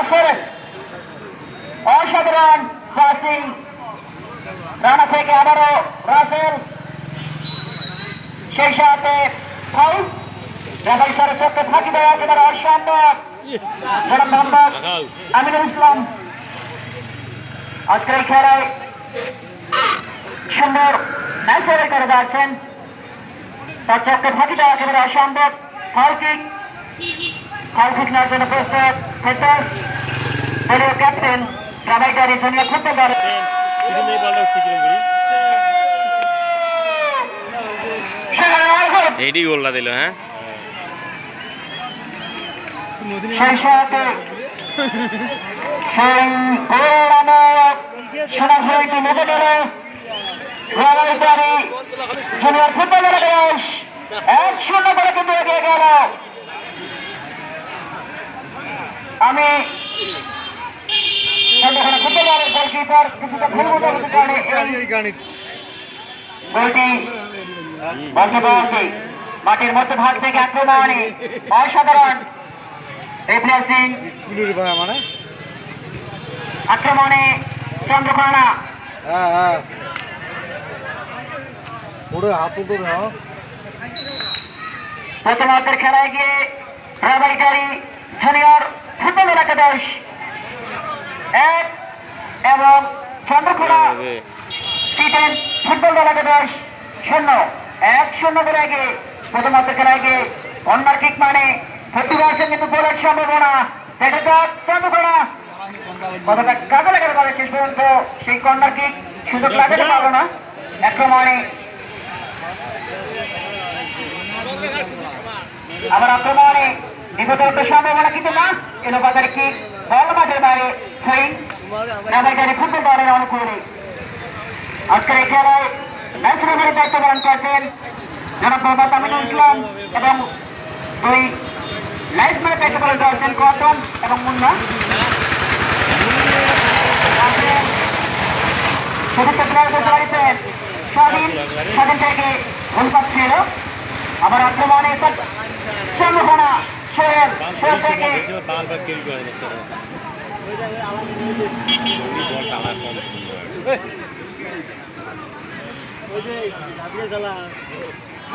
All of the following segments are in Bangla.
রাসেল অসাধারণ পাসিং, রানা থেকে আবারও রাসেল, সেই সাথে ফাউল। রেফারি স্যারের চোখে ফাঁকি দেওয়া একেবারে অসম্ভব। জনাব মোহাম্মদ আমিনুল ইসলাম আজকের এই খেলায় সুন্দর ম্যাচ করে যাচ্ছেন, তার চোখে ফাঁকি দেওয়া একেবারে অসম্ভব। ফাউল কিক নেওয়ার জন্য প্রস্তুত ফেরদৌস, দলীয় ক্যাপ্টেন রাবাইটারি জুনিয়র ফুটবল দল। এইটি গোলটা দিল। হ্যাঁ, সেই সাথে সেই সোনাঝুরিটি মেতে গেল রাবাইটারি জুনিয়র ফুটবল দলের 1-0 করে কিন্তু এগিয়ে গেল। আমি ফুটবলের গোলকিপার কিছুটা ভুল বোঝার কারণে এই গোলটি মাটির মধ্যভাগ থেকে আক্রমণে অসাধারণ রিপ্লেসিং আক্রমণে চন্দ্রকোনা প্রথমার্ধের খেলায় গিয়ে রাবাইটারি জুনিয়র ফুটবল একাদশ 1 এবং চন্দ্রকোনা টি10 ফুটবল দল একাদশ 0-1 করে এগিয়ে প্রথমার্ধের খেলায় গিয়ে কর্নার কিক মানে 50% কিন্তু গোলের সম্ভাবনা। দেখা যাক চন্দ্রকোনা কতটা কাজে লাগাতে পারে শেষ পর্যন্ত। সেই কর্নার কিক সুযোগ লাগাতে পারলো না। আক্রমণে আবার আক্রমণে বিপদ সম্ভাবনা কিন্তু না। এলো বাজারে কি বল মাঠের বাইরে রাবাইটারি ফুটবল দলের অনুকূলে। আজকের এই খেলায় ম্যাচ রেফারির দায়িত্ব পালন করছেন জনাব মোহাম্মদ আমিনুল ইসলাম এবং দুই লাইন্সম্যানের দায়িত্ব পালন করছেন কটন এবং মুন্না। স্বাধীন থেকে গোল পাচ্ছিল। আবার আক্রমণে চন্দ্রকোনা সোহেল থেকে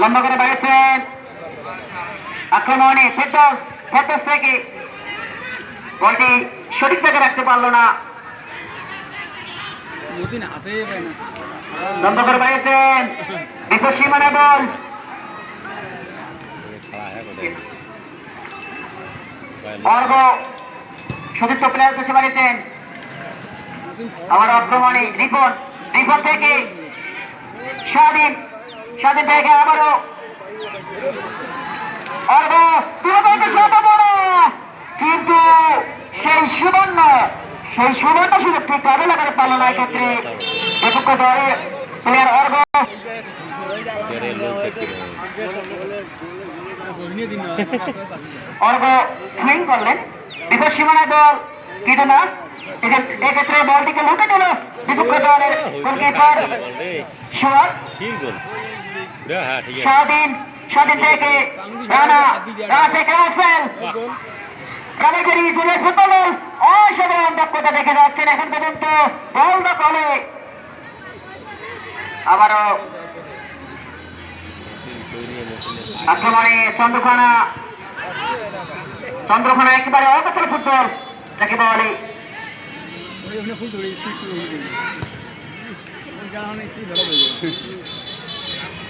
লম্বা করে বাড়িয়েছেন আক্রমণে ফেরদৌস থেকে বলটি সঠিক জায়গায় রাখতে পারলো না। লম্বা করে বাড়িয়েছেন বিপদ সীমানা বল অর্ঘ সতীর্থ প্লেয়ার কাছে বাড়িয়েছেন। আবার আক্রমণে রিপন থেকে স্বাধীন থেকে আবারও অর্ঘ কিন্তু সেই সুবর্ণ সুযোগ ঠিক কাজে লাগাতে পারল না। এক্ষেত্রে বিপক্ষ দলের প্লেয়ার অর্ঘ সুইং করলেন বিপদ সীমানায় বল কিন্তু না। এক্ষেত্রে বলটিকে লুটে দিল বিপক্ষ দলের গোলকিপার স্বাধীন থেকে রানা থেকে রাসেল। রাবাইটারি জুনিয়র ফুটবল দল অসাধারণ দক্ষতা দেখে যাচ্ছেন এখন পর্যন্ত বল দখলে। আবারও আক্রমণে চন্দ্রকোনা একেবারে অবসর ফুটবল যাকে বলে।